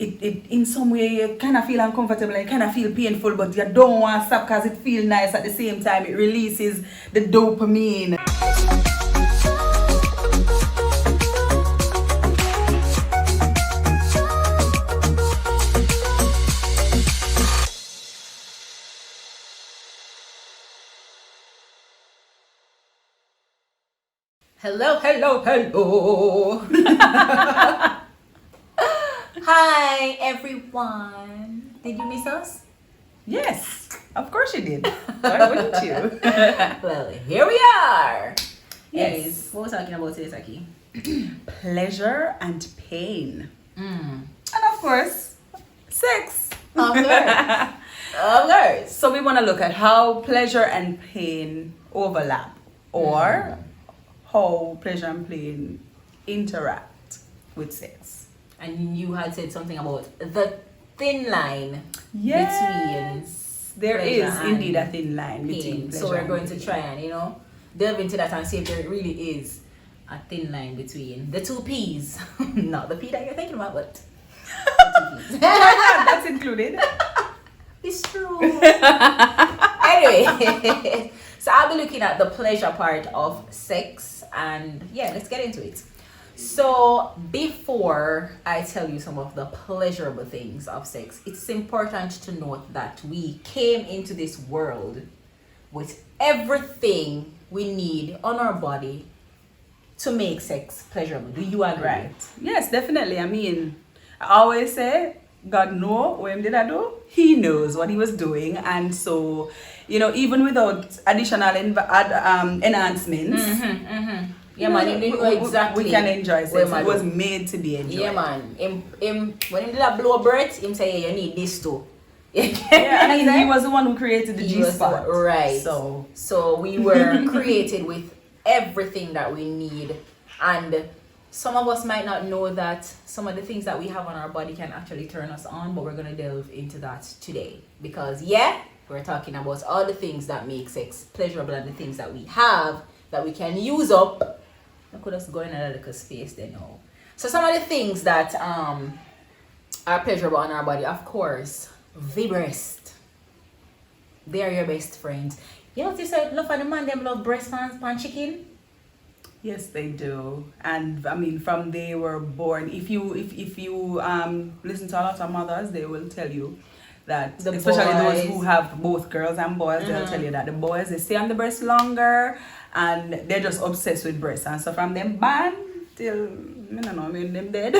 it in some way you kind of feel uncomfortable and kind of feel painful, but you don't want to stop because it feels nice at the same time. It releases the dopamine. Hello. Hi, everyone. Did you miss us? Yes, of course you did. Why wouldn't you? Well, here we are. Yes. Anyways, what we're talking about today, Saki? Pleasure and pain. Mm. And of course, sex. Of course. Of course. So we want to look at how pleasure and pain overlap, or how pleasure and pain interact with sex. And you had said something about the thin line Yes, there pleasure is and indeed a thin line between between pain. pleasure So we're and going to pain. try and, delve into that and see if there really is a thin line between the two P's. Not the P that you're thinking about, but the two P's. That's included. It's true. Anyway, so I'll be looking at the pleasure part of sex, and yeah, let's get into it. So before I tell you some of the pleasurable things of sex, it's important to note that we came into this world with everything we need on our body to make sex pleasurable. Do you agree? Right. Yes, definitely. I mean, I always say, God know what did I do? He knows what he was doing. And so, even without additional enhancements, Yeah, man, he knew exactly we can enjoy where sex. man It was do. made to be enjoyed. Yeah, man. When he did that blow breath, him say, yeah, you need this too. Yeah, I mean, he was the one who created the He G was spot. right. So we were created with everything that we need, and some of us might not know that some of the things that we have on our body can actually turn us on, but we're going to delve into that today because we're talking about all the things that make sex pleasurable and the things that we have that we can use up. I could just go in a little space there now. So some of the things that are pleasurable on our body, of course, the breast. They are your best friends. You know what you said? Love for the man, them love breast pan chicken. yes, they do. And I mean, from they were born. If you listen to a lot of mothers, they will tell you that, The especially those boys. who have both girls and boys, they'll tell you that the boys, they stay on the breast longer and they're just obsessed with breasts. And so from them born till them dead.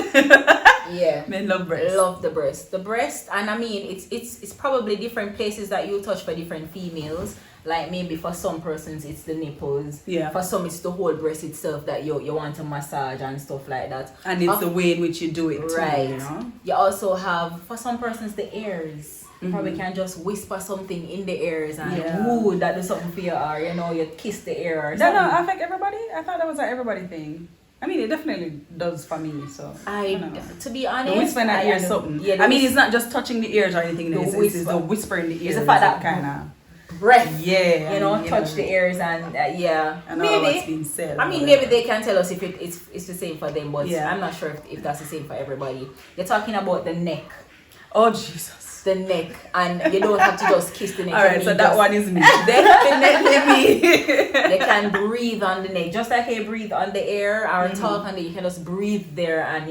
Yeah. Men love breasts. Love the breast. The breast, and I mean it's probably different places that you touch for different females. Like maybe for some persons it's the nipples. Yeah. For some it's the whole breast itself that you want to massage and stuff like that. And it's the way in which you do it too, Right. You also have for some persons the ears. You probably can just whisper something in the ears and ooh, that do something for you, or you kiss the ear or That something. don't affect everybody? I thought that was an everybody thing. I mean, it definitely does for me, so. I don't know. To be honest, The whisper in the ear is something. Yeah, I mean, it's not just touching the ears or anything. The It's whisper. the whisper in the ears. It's the fact that kind of. breath. Yeah. and, Touch the ears and And all what's being said. I mean, whatever. maybe they can tell us if it's the same for them, but Yeah. I'm not sure if that's the same for everybody. You're talking about the neck. Oh, Jesus. The neck, and you don't have to just kiss the neck. All right, so that one is me. Definitely me. You can breathe on the neck, just like you breathe on the air or talk on the. You can just breathe there, and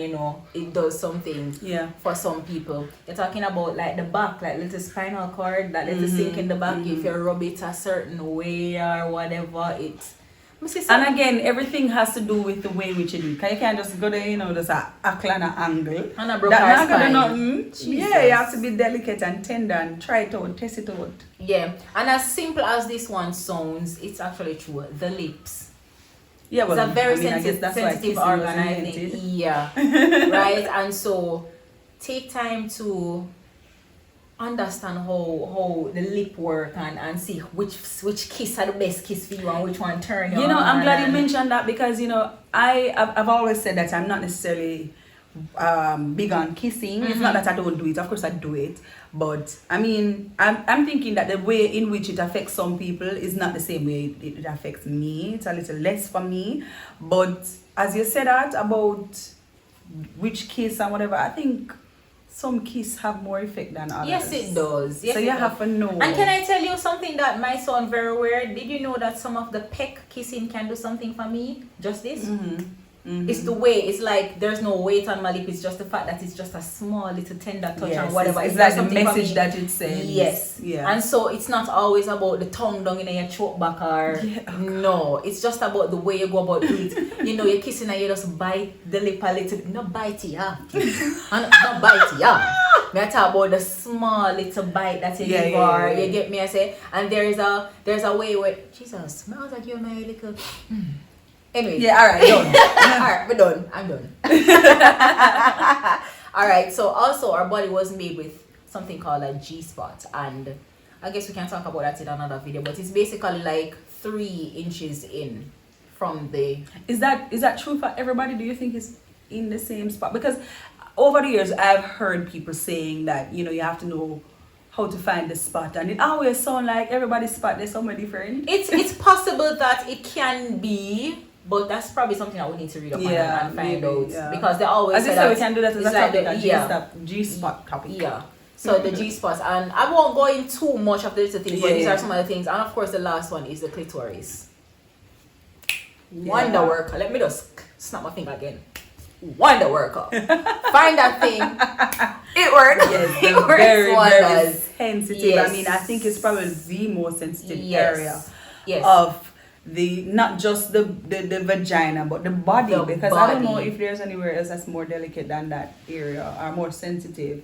it does something. Yeah. For some people, you're talking about like the back, like little spinal cord, that little sink in the back. If you rub it a certain way or whatever, it's. And again, everything has to do with the way which you do. Because you can't just go there, just a kind of angle. And a broke That our not gonna spine. nothing. Yeah, you have to be delicate and tender and try it out, test it out. Yeah, and as simple as this one sounds, it's actually true. The lips. Yeah, well, It's a very I mean, I guess that's why sensitive kissing was organ, I think. invented. Yeah. Right? And so take time to understand how the lip work and see which kiss are the best kiss for you and which one turn you on. I'm glad you mentioned that because I've always said that I'm not necessarily big on kissing. It's not that I don't do it, of course I do it, but I mean I'm thinking that the way in which it affects some people is not the same way it affects me. It's a little less for me, but as you said that about which kiss and whatever, I think some kiss have more effect than others. Yes, it does. Yes, so you have to know. And can I tell you something that might sound very weird? Did you know that some of the peck kissing can do something for me? Just this? It's the way, it's like there's no weight on my lip, it's just the fact that it's just a small little tender touch and whatever. It's like the message that it sends. Yes. Yeah. And so it's not always about the tongue down in your throat back or no, it's just about the way you go about it. You know, you're kissing and you just bite the lip a little, not bite it, yeah. And not bite it, yeah. Me I talk about the small little bite that you give her. You get me, I say, and there's a way where Jesus, smells like you're my little Anyway. Yeah, alright, done. Alright, we're done. I'm done. Alright, so also our body was made with something called a G-spot, and I guess we can talk about that in another video, but it's basically like 3 inches in from the... Is that true for everybody? Do you think it's in the same spot? Because over the years I've heard people saying that, you know, you have to know how to find the spot, and it always sounds like everybody's spot there's somewhere different. It's possible that it can be, but that's probably something that we need to read up on and find out. Yeah. Because they always as say that we can do that as a topic, G-spot topic. Yeah. So the G-spots, and I won't go in too much of the little things, but these are some of the things. And of course the last one is the clitoris. Wonder worker. Let me just snap my finger again. Wonder worker. Find that thing. It works. Yes, it works very wonders. Sensitive. Yes. I mean, I think it's probably the most sensitive area Yes. of the, not just the vagina, but the body, because I don't know if there's anywhere else that's more delicate than that area or more sensitive.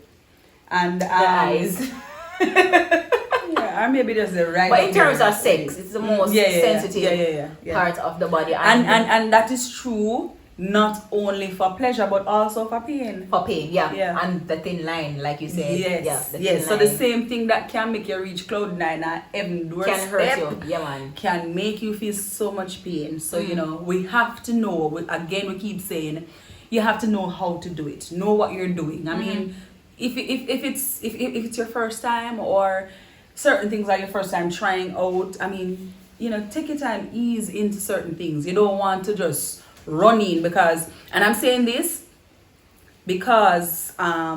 And the eyes. Yeah, or maybe just the right. But in terms of sex, it's the most sensitive part of the body. And that is true not only for pleasure but also for pain. For pain, yeah. And the thin line, like you said. Yes. So the same thing that can make you reach cloud 9 and heaven doorstep can hurt you. Yeah, man. Can make you feel so much pain. So you know, we have to know. We keep saying, you have to know how to do it. Know what you're doing. I mean, if it's your first time, or certain things are your first time trying out, I mean, you know, take your time, ease into certain things. You don't want to just run in, because, and I'm saying this because a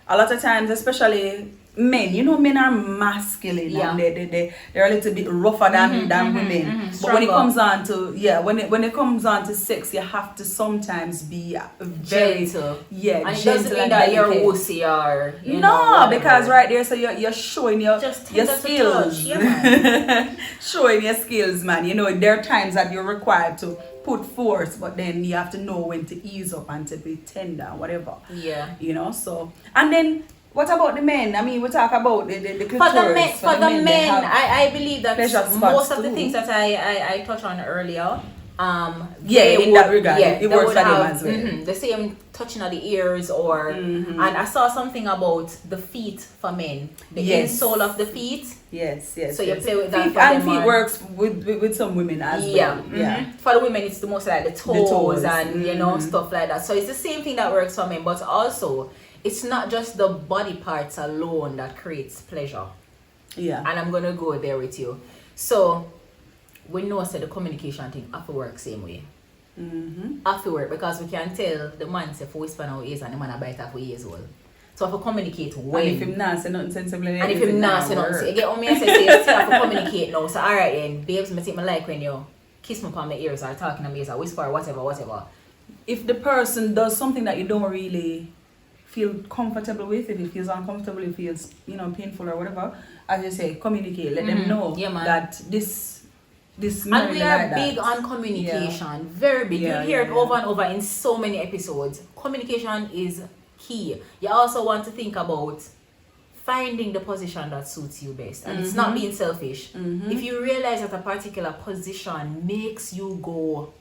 lot of times, especially men, you know, men are masculine and they're a little bit rougher than women. But when it comes on to when it comes on to sex, you have to sometimes be very gentle. And it doesn't mean that you're wussy or because right there, so you're showing your skills. Showing your skills, man. You know, there are times that you're required to put force, but then you have to know when to ease up and to be tender, whatever. Yeah. You know, so, and then what about the men? I mean, we talk about the clitoris. For the men, I believe that most of the things that I touched on earlier, in that regard, it works for them as well. The same touching of the ears, or and I saw something about the feet for men, the insole of the feet. Yes. So you play with that. Feet works with some women as well. For the women, it's the most like the toes and you know, stuff like that. So it's the same thing that works for men, but also it's not just the body parts alone that creates pleasure. Yeah. And I'm gonna go there with you. So we know the communication thing have to work same way. Have to work, because we can tell the man say for whisper now ears and the man a bite off for years old. So if we communicate well. And if him not say nothing sensible, and if him not say nothing, you get on me and say you still have to communicate now. So alright then, babes, me think me like when you kiss me upon my ears or talking to me or whisper or whatever. If the person does something that you don't really feel comfortable with, if it feels uncomfortable, if it feels, you know, painful or whatever, as you say, communicate, let them know that this and we are big on communication, very big. You hear it over and over in so many episodes. Communication is key. You also want to think about finding the position that suits you best, and it's not being selfish. If you realize that a particular position makes you go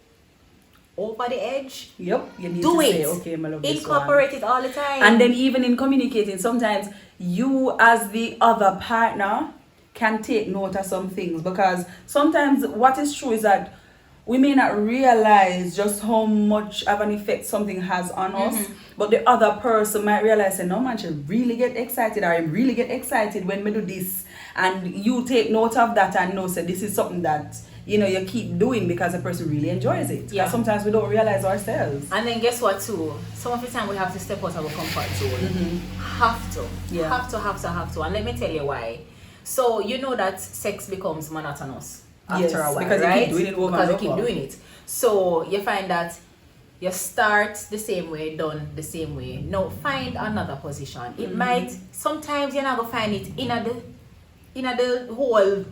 over the edge, you need to say, okay, my love, incorporate it all the time. And then even in communicating, sometimes you as the other partner can take note of some things, because sometimes what is true is that we may not realize just how much of an effect something has on us, but the other person might realize, no man, she really get excited, or I really get excited when we do this, and you take note of that and know, say this is something that you keep doing because the person really enjoys it. Yeah. Sometimes we don't realize ourselves. And then guess what too? Some of the time we have to step out of our comfort zone. Have to. Yeah. Have to. And let me tell you why. So you know that sex becomes monotonous after a while, because right? you keep doing it over because and you keep over. doing it. So you find that you start the same way, done the same way. Now find another position. It might sometimes you're not gonna find it in the whole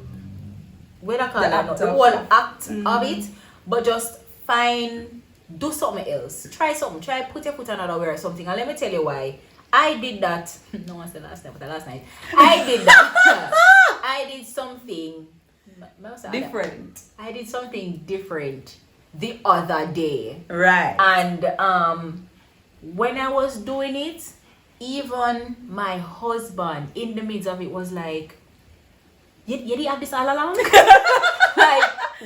the whole act of it, but just do something else. Try something. Try put your foot another way or something. And let me tell you why. I did that. No one said last night, but the last night. I did that. I did something Different. I did something different the other day. Right. And when I was doing it, even my husband in the midst of it was like, you didn't have this all along? Like,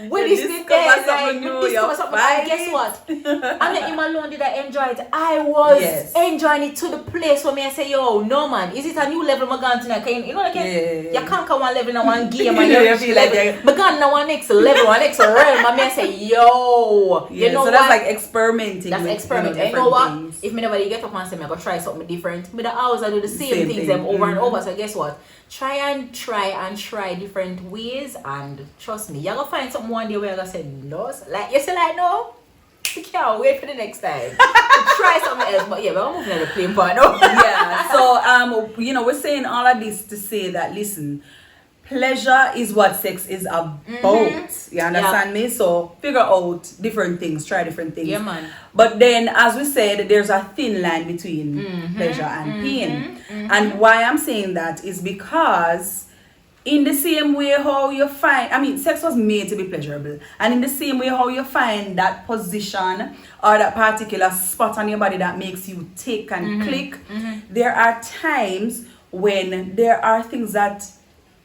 when is this there? Like, and guess what? I let him alone, did I enjoy it? I was enjoying it to the place where me I say, yo, no man, is it a new level I'm going to tonight? You know, like, you can't come one level in one game and you feel like but gone now one next level, one next realm, and me I say, yo, you know so that's like experimenting. That's experimenting. You know what? Things. If me never get up and say, I'm going to try something different, but the hours I do the same things them over and over. So guess what? Try different ways, and trust me, you're gonna find something one day where you're gonna say no. Like you say like no, you can't wait for the next time. Try something else, but yeah, we're moving on the plane part now. Yeah. So we're saying all of this to say that listen, pleasure is what sex is about. You understand me? So figure out different things, try different things. Yeah, man. But then, as we said, there's a thin line between pleasure and pain. And why I'm saying that is because in the same way how you find, sex was made to be pleasurable. And in the same way how you find that position or that particular spot on your body that makes you tick and click, there are times when there are things that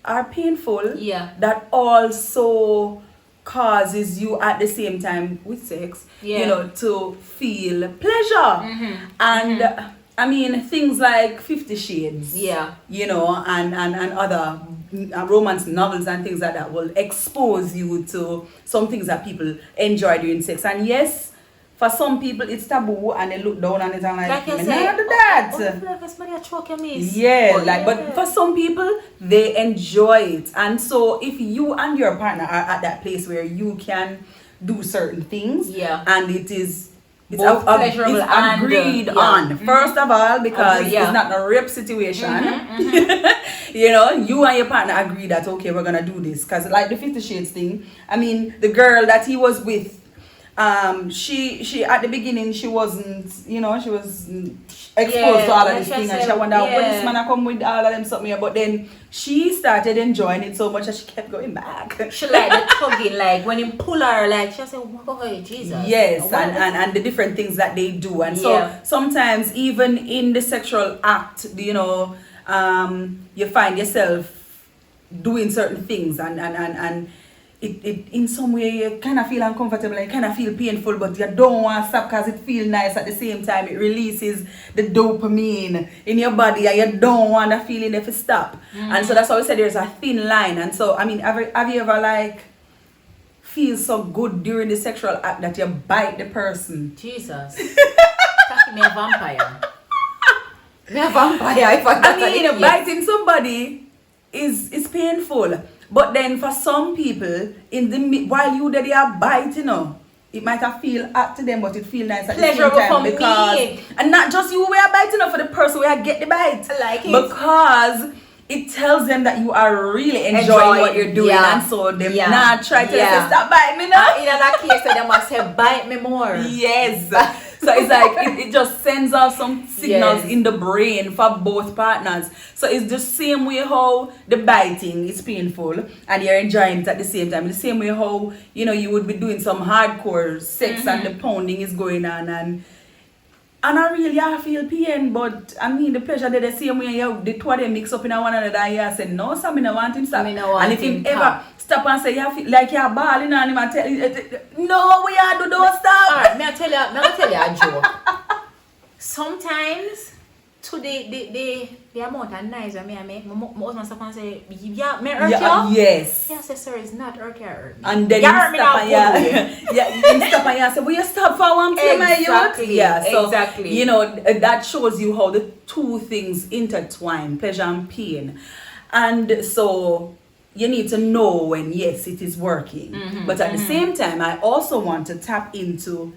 are painful that also causes you at the same time with sex, to feel pleasure. And things like 50 Shades, and other romance novels and things like that will expose you to some things that people enjoy during sex. And yes, for some people it's taboo and they look down on it and like you do say, that. But for some people they enjoy it. And so if you and your partner are at that place where you can do certain things and it's pleasurable and agreed on. First of all, because it's not a rape situation. You and your partner agree that okay, we're gonna do this. Because like the 50 Shades thing, the girl that he was with, she at the beginning she wasn't, she was exposed to all of this thing, and she wondered when this man come with all of them something here. But then she started enjoying it so much that she kept going back. She like the tugging, like when he pull her, like she said, oh Jesus. Yes, and the different things that they do. And so sometimes even in the sexual act, you find yourself doing certain things and it in some way you kind of feel uncomfortable and you kind of feel painful, but you don't want to stop because it feels nice at the same time. It releases the dopamine in your body and you don't want to feel it if it stop. And so that's why we said there's a thin line. And so have you ever feel so good during the sexual act that you bite the person? Jesus. That's me a vampire. Me a vampire. Biting somebody is painful. But then for some people, while they are biting, it might have feel hot to them, but it feel nice at the same time. Because, and not just you we are biting, for the person where get the bite. I like it. Because it tells them that you are really enjoying what you're doing, and so they not try to say, stop biting me now. In that case, they must say, bite me more. Yes. So it's like it just sends out some signals in the brain for both partners. So it's the same way how the biting is painful and you're enjoying it at the same time. The same way how you would be doing some hardcore sex and the pounding is going on and I really feel pain, but the pleasure they're the same way the two of them mix up in one another and you say no, so I don't want him stop. And if him ever stop and say you feel like you're balling on him and tell no, we are don't stop. Alright, may I tell you a joke. Sometimes to the amount of noise that I make, my husband stop and say, yeah, me hurt you? Yes. Yeah, I say, sorry, it's not hurt you, hurt me. And then you you hurt me stop now, and you stop and you say, will you stop for one time, my youth? Exactly, Yeah, so, exactly. you know, that shows you how the two things intertwine, pleasure and pain. And so, you need to know when, yes, it is working. But at the same time, I also want to tap into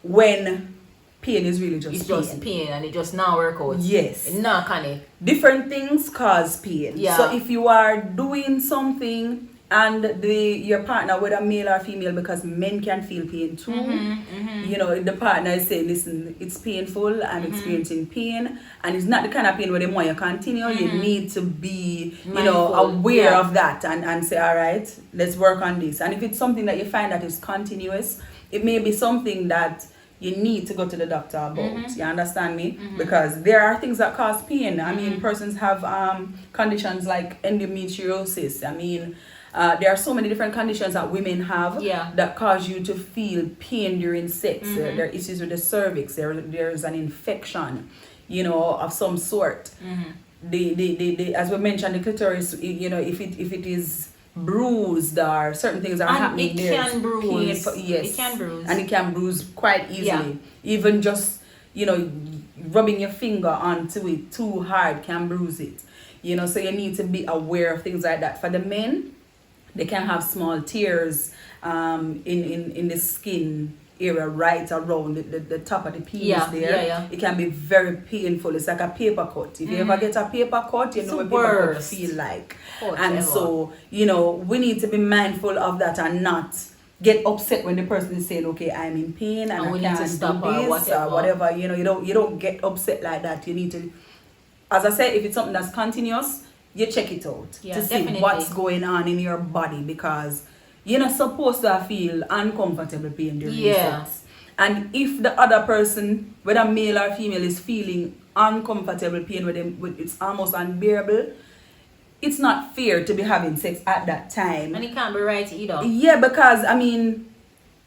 when pain is really just it's pain. just pain and it just not work out. Yes. It not connect. Different things cause pain. Yeah. So if you are doing something and your partner, whether male or female, because men can feel pain too, you know, the partner is saying, listen, it's painful, I'm experiencing pain, and it's not the kind of pain where the more you continue, you need to be, you know, Mindful. aware of that and say, all right, let's work on this. And if it's something that you find that is continuous, it may be something that you need to go to the doctor about. You understand me? Because there are things that cause pain. I mean, persons have conditions like endometriosis. I mean, there are so many different conditions that women have that cause you to feel pain during sex. There are issues with the cervix. There's an infection, you know, of some sort. The as we mentioned, the clitoris, you know, if it is bruised or certain things are happening there. It can bruise. Yes. It can bruise. And it can bruise quite easily. Yeah. Even just, you know, rubbing your finger onto it too hard can bruise it. You know, so you need to be aware of things like that. For the men, they can have small tears in the skin area right around the top of the penis there. It can be very painful. It's like a paper cut. If you ever get a paper cut, you know what paper cut feel like. So, you know, we need to be mindful of that and not get upset when the person is saying, okay, I'm in pain and I we can't need to stop do this or whatever. You know, you don't get upset like that. You need to, as I said, if it's something that's continuous, you check it out to see what's going on in your body, because you're not supposed to feel uncomfortable pain during sex. And if the other person, whether male or female, is feeling uncomfortable pain with them, it's almost unbearable, it's not fair to be having sex at that time. And it can't be right either. Yeah, because I mean,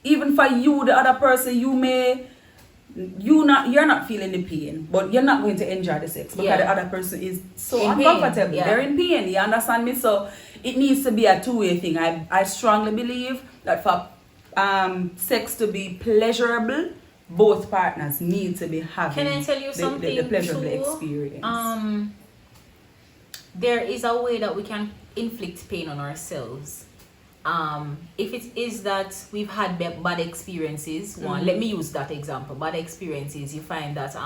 even for you, the other person, you're not feeling the pain, but you're not going to enjoy the sex because the other person is so uncomfortable. They're in pain. You understand me? So it needs to be a two-way thing. I strongly believe that for sex to be pleasurable, both partners need to be having Can I tell you something the pleasurable too? experience. There is a way that we can inflict pain on ourselves. If it is that we've had bad experiences, let me use that example. Bad experiences, you find that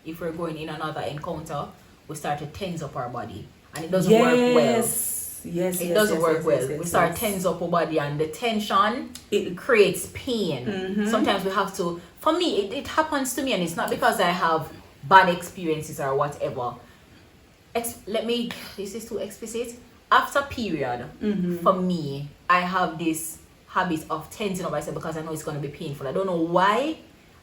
if we're going in another encounter, we start to tense up our body, and it doesn't work well. It doesn't work well. We start tense up our body, and the tension, it creates pain. Sometimes we have to, for me, it happens to me, and it's not because I have bad experiences or whatever. This is too explicit. After period, for me, I have this habit of tensing up myself because I know it's going to be painful. I don't know why.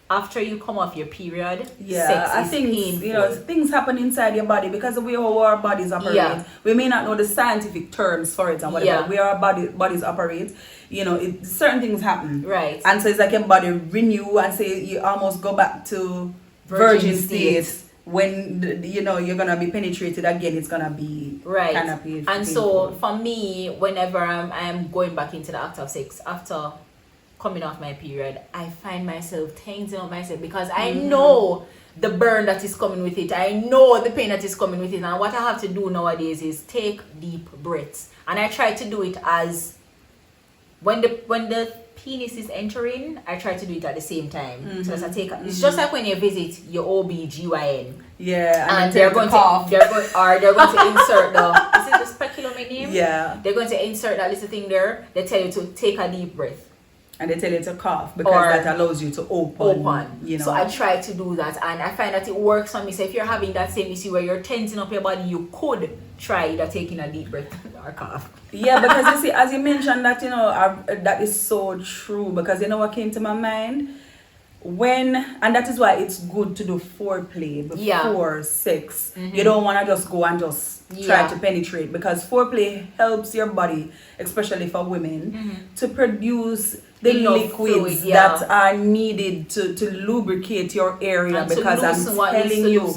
After you come off your period, sex is painful. You know, things happen inside your body because of the way our bodies operate. We may not know the scientific terms for it and whatever. Where our bodies operate, you know, certain things happen. Right. And so it's like your body renew, and say you almost go back to virgin state. When you know you're gonna be penetrated again, it's gonna be kind of painful. And so for me, whenever I'm going back into the act of sex after coming off my period, I find myself tensing up myself because I know the burn that is coming with it. I know the pain that is coming with it. And what I have to do nowadays is take deep breaths, and I try to do it as when the penis is entering, I try to do it at the same time. So as I take, it's just like when you visit your OB/GYN. Yeah, and they're going to insert is it the speculum name? Yeah. They're going to insert that little thing there. They tell you to take a deep breath. And they tell you to cough because that allows you to open. You know. So I try to do that, and I find that it works for me. So if you're having that same issue where you're tensing up your body, you could try either taking a deep breath or cough. Yeah, because you see, as you mentioned that, you know, that is so true, because you know what came to my mind? and that is why it's good to do foreplay before sex. You don't want to just go and just try to penetrate, because foreplay helps your body, especially for women, to produce the liquids that are needed to lubricate your area. And because I'm telling you,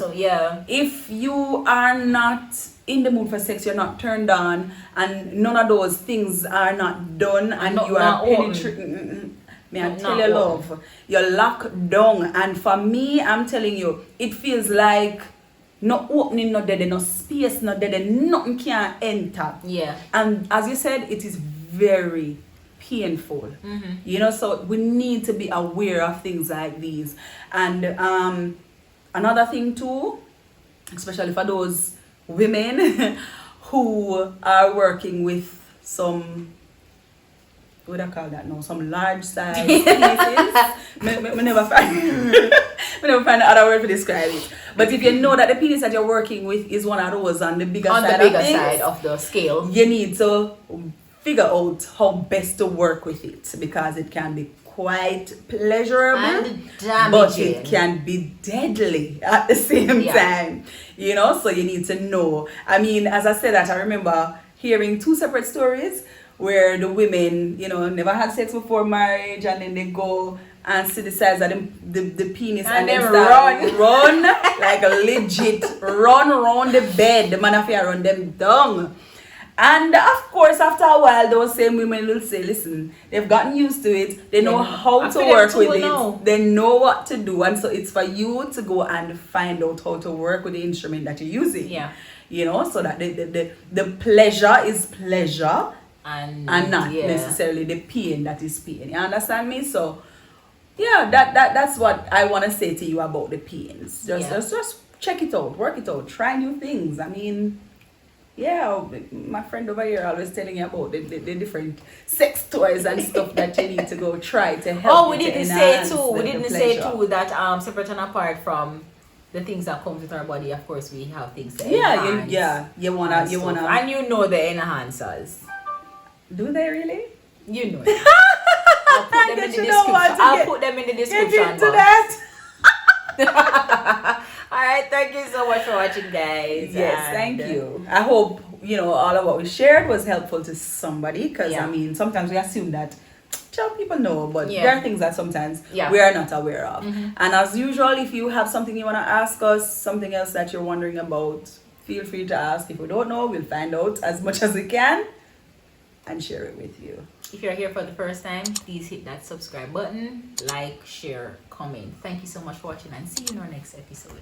if you are not in the mood for sex, you're not turned on, and none of those things are not done, and you are penetrating. May I tell you, love, you're locked down. And for me, I'm telling you, it feels like no opening, no dead, no space, no dead, nothing can enter. Yeah. And as you said, it is very painful. You know, so we need to be aware of things like these. And another thing too, especially for those women who are working with some, what do I call that now? Some large size penises. Me never find another word to describe it. But if you know that the penis that you're working with is one of those on the bigger side of the scale, you need to figure out how best to work with it, because it can be quite pleasurable and damaging, but it can be deadly at the same time. You know, so you need to know. I mean, as I said that, I remember hearing 2 separate stories where the women, you know, never had sex before marriage, and then they go and see the size of the penis, and then run like a legit run around the bed. The man affair run them down. And of course, after a while, those same women will say, listen, they've gotten used to it. They know how to work with it. They know what to do. And so it's for you to go and find out how to work with the instrument that you're using. Yeah. You know, so that the pleasure is pleasure, and not necessarily the pain that is pain. You understand me? So yeah, that's what I want to say to you about the pains. Just check it out, work it out, try new things. I mean, yeah, my friend over here always telling you about the different sex toys and stuff that you need to go try to help. We didn't say too that separate and apart from the things that comes with our body, of course we have things to enhance. You wanna and you know the enhancers. Do they really? You know it. I'll put them in the description. Alright, thank you so much for watching, guys. Yes, thank you. I hope, you know, all of what we shared was helpful to somebody, because I mean, sometimes we assume that people know, but there are things that sometimes we are not aware of. And as usual, if you have something you want to ask us, something else that you're wondering about, feel free to ask. If we don't know, we'll find out as much as we can and share it with you. If you're here for the first time, please hit that subscribe button, like, share, comment. Thank you so much for watching, and see you in our next episode.